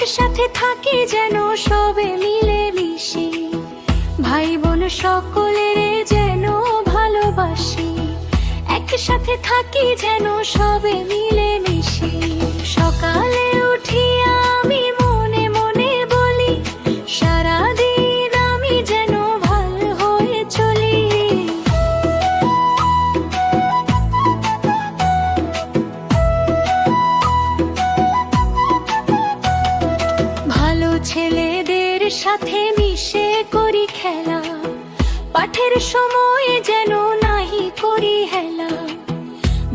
একসাথে থাকি যেন সবে মিলে মিশে, ভাই বোন সকলের যেন ভালোবাসি। একসাথে থাকি যেন সবে মিলে মিশে। সকালে উঠি আমি মনে মনে বলি, সারাদিন আমি যেন ভালো হয়ে চলি। ভালো ছেলেদের সাথে মিশে করি খেলা, পাঠের সময় যেন নাহি করি হেলা।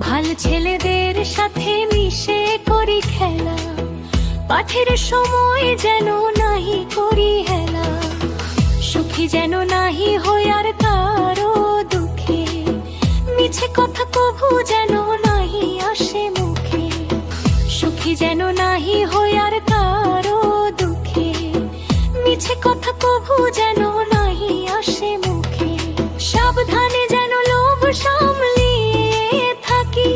ভালো ছেলেদের সাথে মিশে করি খেলা, পাঠের সময় যেন নাহি করি হেলা। সুখী যেন নাহি হই আর কারো দুঃখে, মিছে কথা কভু যেন নাহি আসে মুখে। সুখী যেন নাহি হই আর কারো দুঃখে, মিছে কথা কভু যেন নাহি আসে মুখে। সাবধানে যেন লোভ সামলিয়ে থাকি,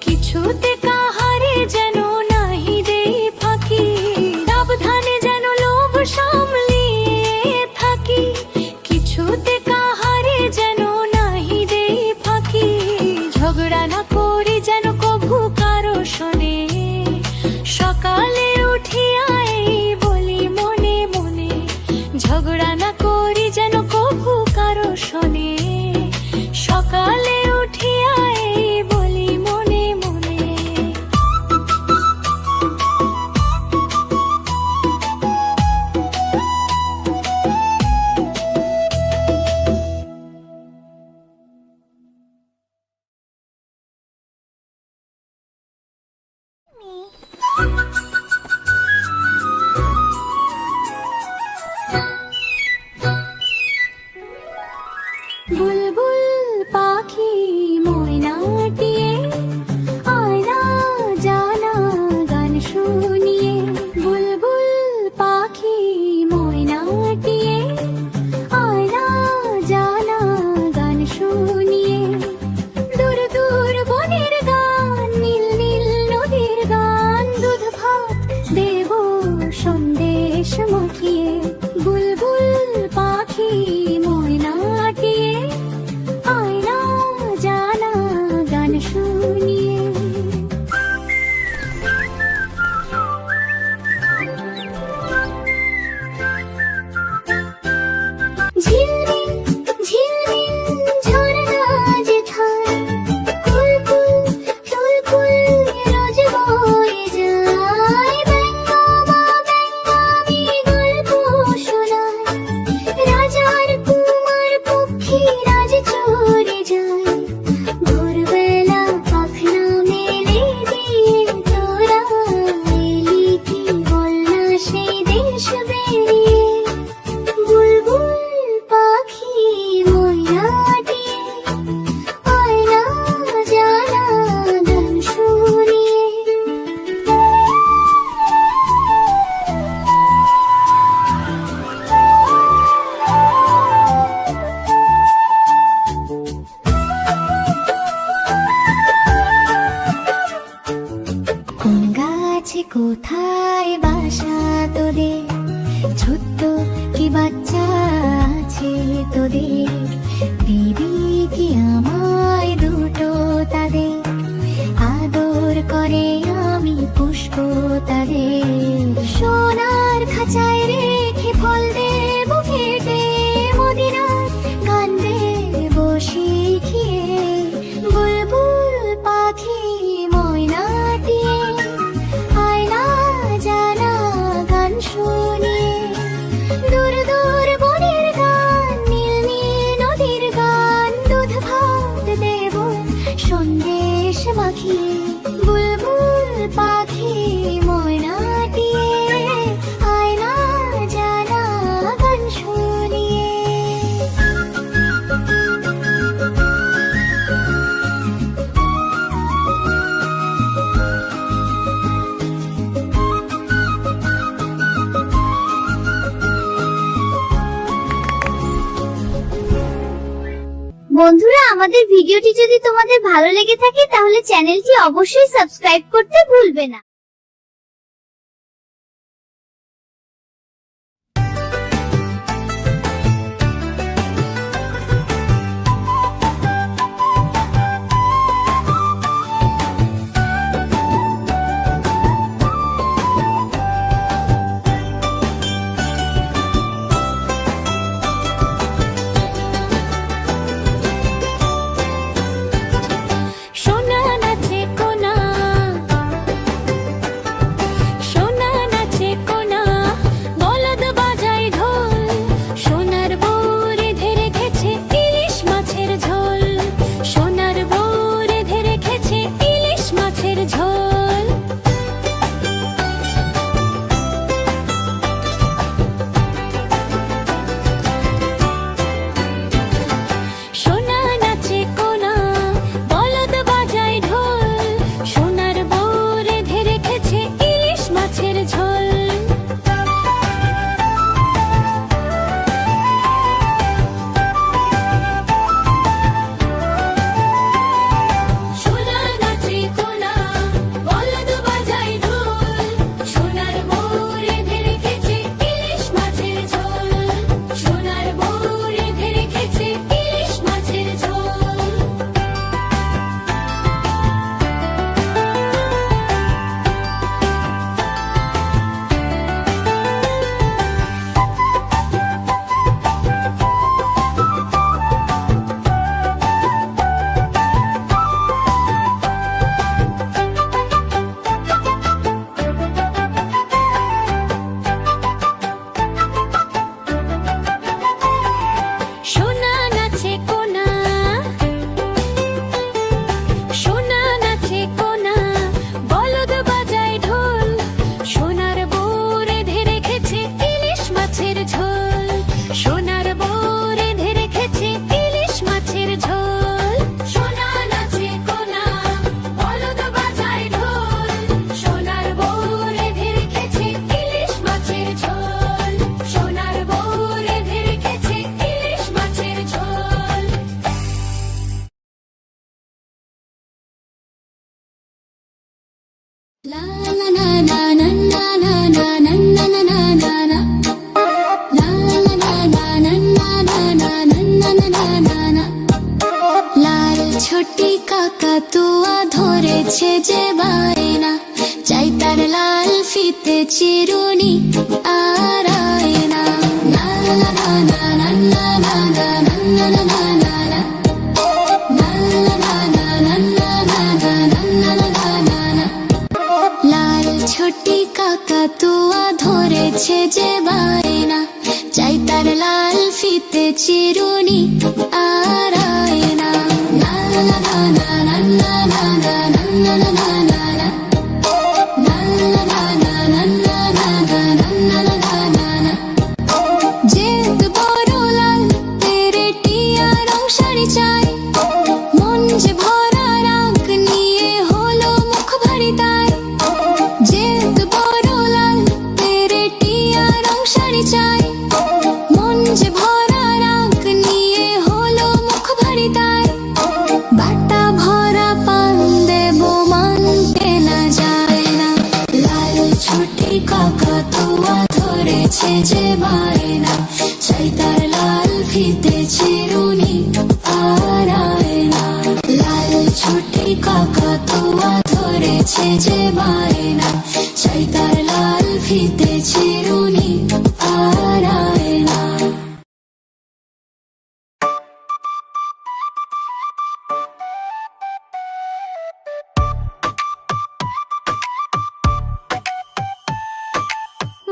কিছুতে কাহারে যেন নাহি দেই ফাঁকি। সাবধানে যেন লোভ সামলিয়ে থাকি, কিছুতে কাহারে যেন নাহি দেই ফাঁকি। ঝগড়া না করি যেন কভু কারো শোনে, সকালে উঠিয়া এই বলি মনে মনে। ঝগড়া না করি যেন কভু কারো শোনে, সকালে উঠিয়া এই বলি মনে মনে। বুলবুল পাখি ময়নাটিয়ে, আয়না জানা গান শুনিয়ে। বুলবুল পাখি ময়নাটিয়ে, আয়না জানা গান শুনিয়ে। দূর দূর বনের গান, নীল নীল নদীর গান, দুধ ভাত দেব সন্দেশ মাখিয়ে। বুলবুল পাখি ময়নাটিয়ে, আয়না জানা গান শুনিয়ে। ঝিলমিল ঝিলমিল ঝরনা যেথায়, কুলকুল কুলকুল রোজ বয়ে যায়। ব্যঙ্গমা ব্যঙ্গামি গল্প শোনায়, রাজার কুমার পক্ষী রাজ চড়ে যায়। ভোরবেলা পাখনা মেলে দিয়ে তোরা এলি কি বল না সেই দেশ বেরিয়ে। বুলবুল পাখি ময়নাটিয়ে, আয়না জানা গান শুনিয়ে। কোন গাছে কোথায় বাসা তোদের, ছোট্ট কি বাচ্চা আছে তোদের। দিবি কি আমায় দুটো তাদের, আদর করে আমি পুষ্প তাদের। সোনার খাঁচায় রেখে ফল দেব কেটে, মদিনার গান দেব শিখিয়ে। বুলবুল পাখি ময়নাটিয়ে, আয়না জানা গান শুনিয়ে। দূর দূর বনের গান, নীল নীল নদীর গান, দুধ ভাত দেব সন্দেশ মাখিয়ে। বুলবুল পাখি ময়নাটিয়ে, আয়না জানা গান শুনিয়ে। বন্ধুরা, আমাদের ভিডিওটি যদি তোমাদের ভালো লেগে থাকে তাহলে চ্যানেলটি অবশ্যই সাবস্ক্রাইব করতে ভুলবে না। ছোটি কাকাতুয়া ধরেছে যে বায়না, চাই তার লাল ফিতে চিরুনি আর আয়না। না না না না না না না না না না না না না না। লাল ছোটি কাকাতুয়া ধরেছে যে বায়না, চাই তার লাল ফিতে চিরুনি আর আয়না। না না না না না না না না না না না না না। যেহেতু বড় লাল পেরেটিয়া রং শাড়ি চাই, মন যে ভরা রাগ নিয়ে হলো মুখ ভারী তাই। যেহেতু বড় লাল পেরেটিয়া রং শাড়ি চাই, মন যে ভরা রাগ নিয়ে হলো মুখ ভারী তাই। বাটা ভরা পান দেব মানতে না যায় না। লাল ছোটি কাকাতুয়া ধরেছে যে বায়না, চাই তার লাল ফিতে চিরুনি আর আয়না। লাল ছোটি কাকাতুয়া ধরেছে যে বায়না, চাই তার লাল ফিতে চিরুনি আর আয়না।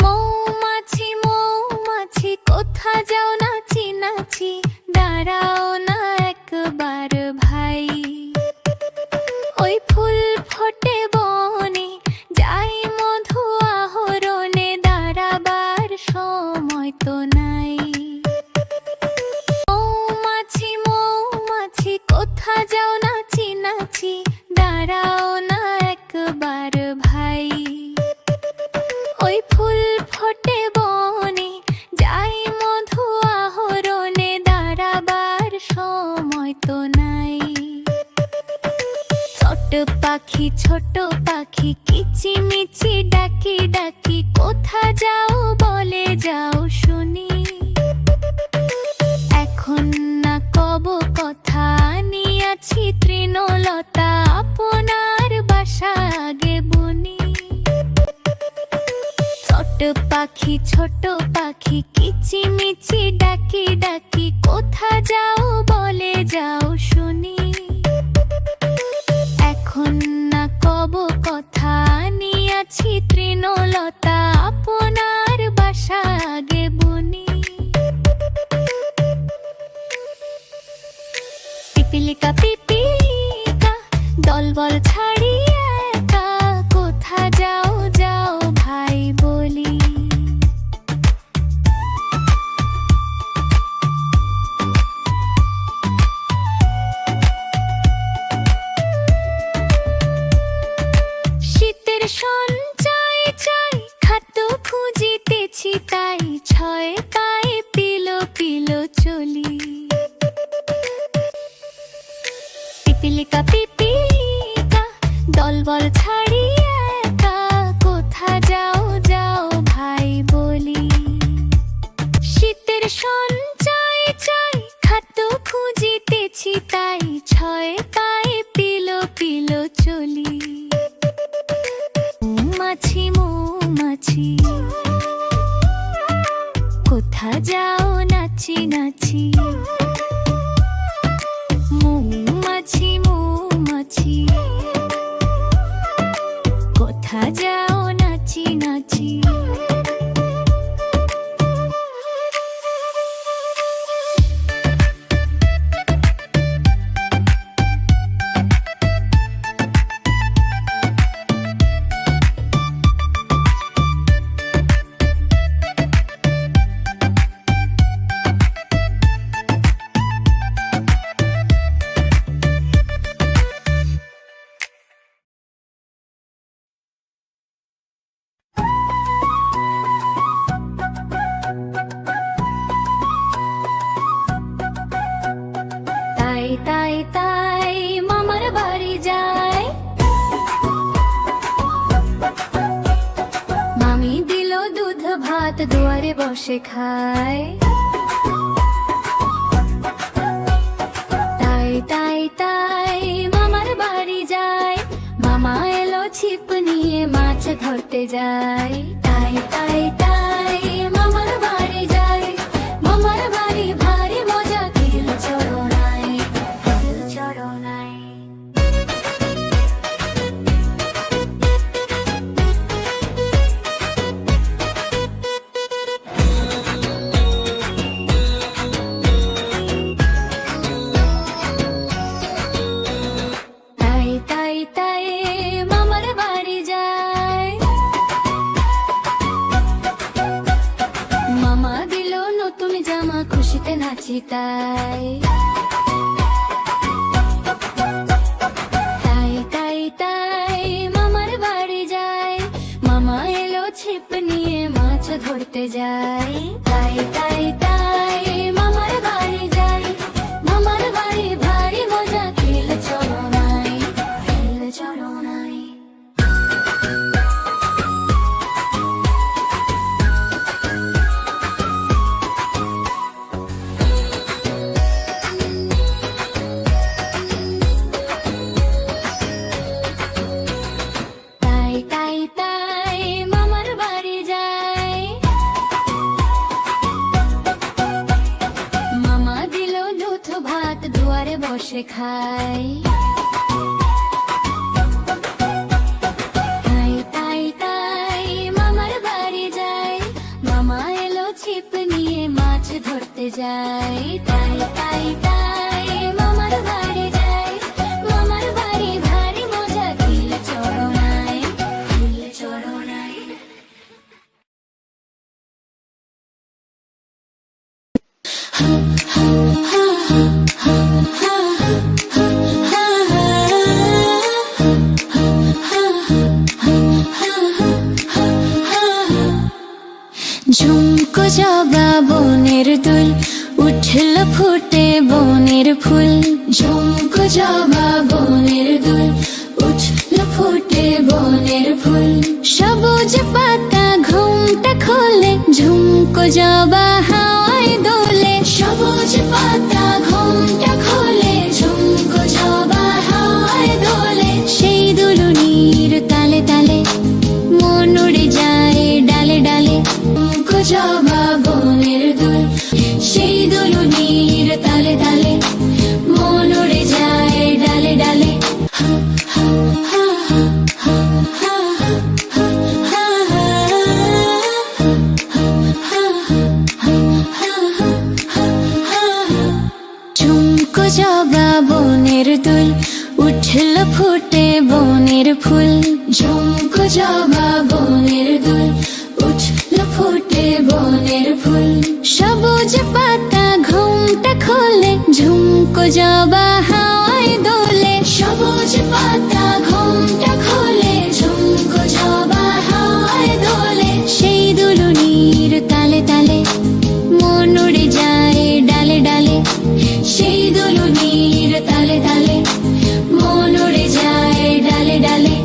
মৌমাছি মৌমাছি কোথা যাও নাচি নাচি, দাঁড়াও না একবার ভাই। ওই ফুল ফোটে বনে, যাই মধু আহরণে, দাঁড়াবার সময় তো নাই। মৌমাছি মৌমাছি কোথা যাও নাচি নাচি, দাঁড়াও না একবার ভাই। ওই ফুল ফোটে বনে, যাই মধু আহরণে, দাঁড়াবার সময় তো নাই। ছোট পাখি কিচিমিচি ডাকি ডাকি, কোথা যাও বলে যাও শুনি। এখন না কব কথা আনিয়াছি তৃণলতা, আপনার বাসা আগে বুনি। ছোট পাখি কিচিমিচি ডাকি ডাকি, কোথা যাও বলে যাও শুনি। এখন না কব কথা আনিয়াছি তৃণলতা, আপনার বাসা আগে বুনি। পিপিলিকা পিপিলিকা দলবল ছাড়ি একা, কোথা যাও যাও ভাই বলি। শীতের সঞ্চয় চাই, খাদ্য খুঁজিতেছি তাই, ছয় পায়ে পিলো পিলো চলি। পিপিলিকা পিপিলিকা দলবল ছাড়ি একা, কোথা যাও যাও ভাই বলি। শীতের সঞ্চয় চাই, খাদ্য খুঁজিতেছি তাই, ছয় পায়ে পিলো পিলো চলি। মৌমাছি মৌমাছি কোথা যাও নাচি নাচি। মৌমাছি মৌমাছি কোথা যাও নাচি নাচি। তাই তাই মামার বাড়ি যায়, মামি দিল দুধ ভাত, দুয়ারে বসে খায়। তাই তাই তাই ধরতে যাই। তাই তাই তাই মামার বাড়ি যাই, মামার বাড়ি ভারী মজা, তিল চড়নাই, তিল চড়নাই। তাই তাই তাই মামার বাড়ি যাই, মামা দিল নতুন জামা, খুশিতে নাচি তাই। তাই তাই তাই মামার বাড়ি যাই, মামা এলো ছিপ নিয়ে, মাছ ধরতে যাই। তাই তাই তাই মামার বাড়ি যাই, মামার বাড়ি ভারী মজা, তিল চড়নাই, তিল চড়নাই। তাই তাই তাই মামার বাড়ি যাই, মামা দিল দুধ ভাত, দুয়ারে বসে খাই। তাই তাই তাই মামার বাড়ি যাই, মামা এলো ছিপ নিয়ে, মাছ ধরতে যাই। তাই তাই তাই মামার বাড়ি যাই, মামার বাড়ি ভারী মজা, তিল চড়নাই, তিল চড়নাই। ঝুমকো জবা বনের দুল, উঠল ফুটে বনের ফুল। ঝুমকো জবা বনের দুল, উঠল ফুটে বনের ফুল। সবুজ পাতা ঘুমটা খোলে, ঝুমকো জবা হাওয়ায় দোলে। সবুজ পাতা ঘুমটা খোলে, ঝুমকো জবা হাওয়ায় দোলে। সেই দুলুনির তালে তালে, মন উড়ে যায় ডালে ডালে। ঝুমকো জবা বনের দুল, সেই দুলুনির তালে তালে, মন উড়ে যায় ডালে ডালে। ঝুমকো জবা বনের দুল, উঠল ফুটে বনের ফুল। ঝুমকো জবা বনের দুল, উঠল ফুটে বনের ফুল। সবুজ পাতা ঘুমটা খোলে, ঝুমকো জবা হাওয়ায় দোলে। সবুজ পাতা ঘুমটা খোলে, ঝুমকো জবা হাওয়ায় দোলে। সেই দুলুনির তালে তালে, মন উড়ে যায় ডালে ডালে। সেই দুলুনির তালে তালে, মন উড়ে যায় ডালে ডালে।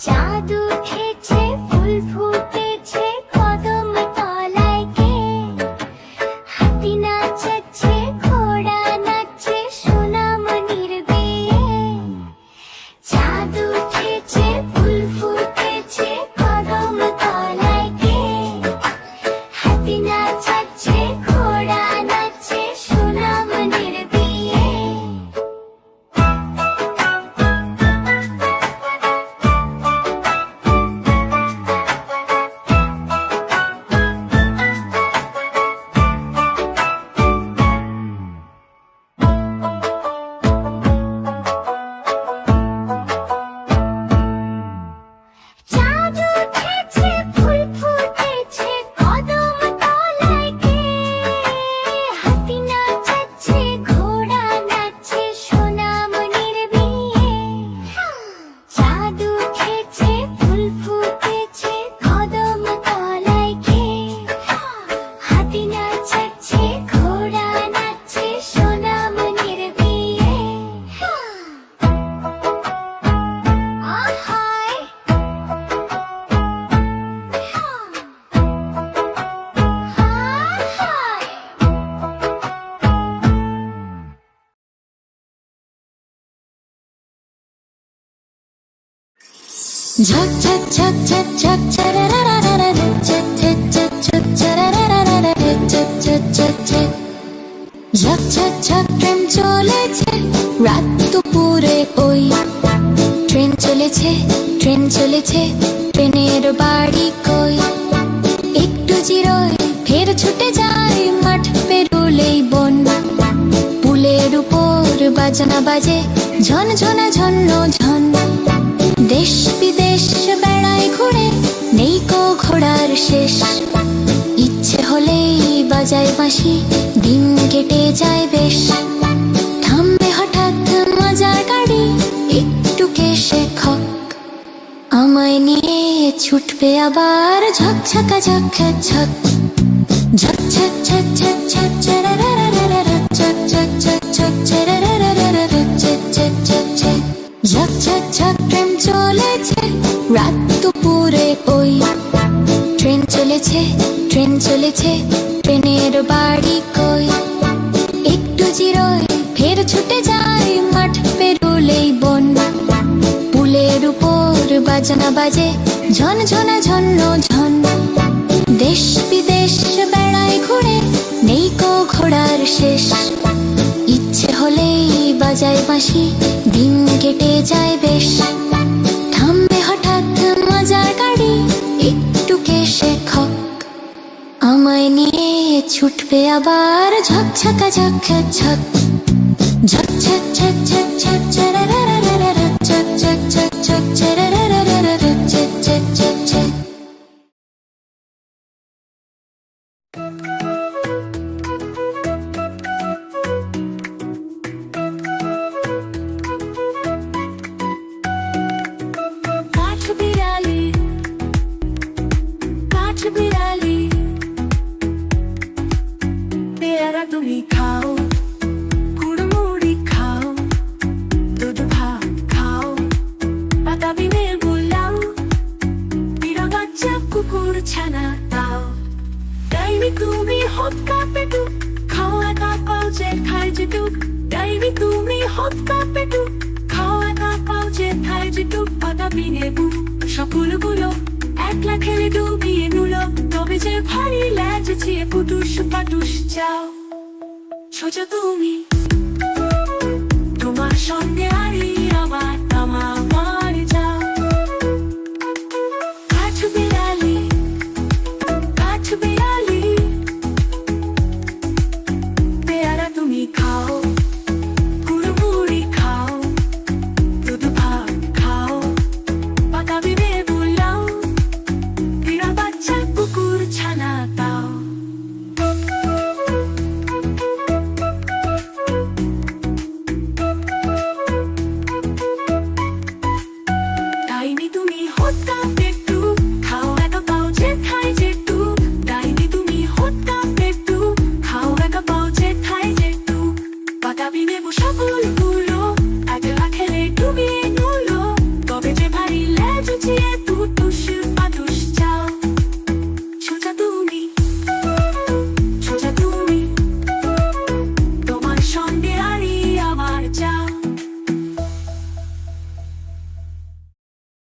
চাঁদ উঠেছে, ফুল ফুটেছে, কদম তলায় কে? হাতি নাচাচ্ছে, ঘোড়া নাচছে, সোনামণির বিয়ে। চাঁদ উঠেছে, ফুল ফুটেছে, কদম তলায় কে? হাতি নাচাচ্ছে, ঘোড়া নাচছে, সোনামণির বিয়ে। ঝক ঝক ঝক ঝক ঝক ঝরারারারা ঝক ঝক ঝক ঝক ঝরারারারা ঝক ঝক ঝক ঝক ঝক ঝক ঝক ট্রেন চলেছে রাত দুপুরে ওই ট্রেন চলেছে ট্রেনের বাড়ি কই একটু জিরোয় ফের ছুটে যায় মাঠ পেরোলেই বন পুলের উপর বাজনা বাজে ঝন ঝনা ঝন্ন ঝন দেশ বিদেশ বেড়ায় ঘুরে নেই কো ঘোড়ার শেষ ইচ্ছে হলেই বাজায় বাঁশি দিন কেটে যায় বেশ থামবে হঠাৎ মজার গাড়ি একটু কেশে খক আমায় নিয়ে ছুটবে আবার ঝক ঝকা ঝক ঝক ঝক ঝক ঝক ঝক ঝক ঝরারারারা ঝক ঝক ঝক ঝক ঝরারারারা ঝক ঝক ঝক ঝক ঝক ঝক ঝক ট্রেন চলেছে রাত দুপুরে ওই ট্রেন চলেছে ট্রেনের বাড়ি কই একটু জিরোয় ফের ছুটে যায় মাঠ পেরোলেই বন পুলের উপর বাজনা বাজে ঝন ঝনা ঝন্ন ঝন দেশ বিদেশ বেড়ায় ঘুরে নেই কো ঘোড়ার শেষ ইচ্ছে হলেই বাজায় বাঁশি দিন কেটে যায় বেশ থামবে হঠাৎ মজার গাড়ি একটু কেশে খক আমায় নিয়ে ছুটবে আবার ঝক ঝকা ঝক ঝক ঝক ঝক ঝক ঝক ঝক ঝরারারারা ঝক ঝক ঝক ঝক ঝরারারারা ঝক ঝক ঝক ঝক কাঠ বিড়ালি পেয়ারা তুমি খাও কুড়মুড়ি খাও দুধ ভাত খাও পাতা বিনের গোলাও বিড়া বাচ্চা কুকুর ছানা দাও ডাইনি তুমি হত কাপেটু খাও একা পাও যে খায় যেটুক ডাইনি তুমি হত কাপেটু খাও একা পাও যে খায় যেটুক পাতা বিনে বু সকলগুলো একলা খেলে ডুবিয়ে নুলো তবে যে ভারী ল্যাজ চিয়ে পুটুস পাটুস যাও সোজা তুমি তোমার সঙ্গে আরি আমার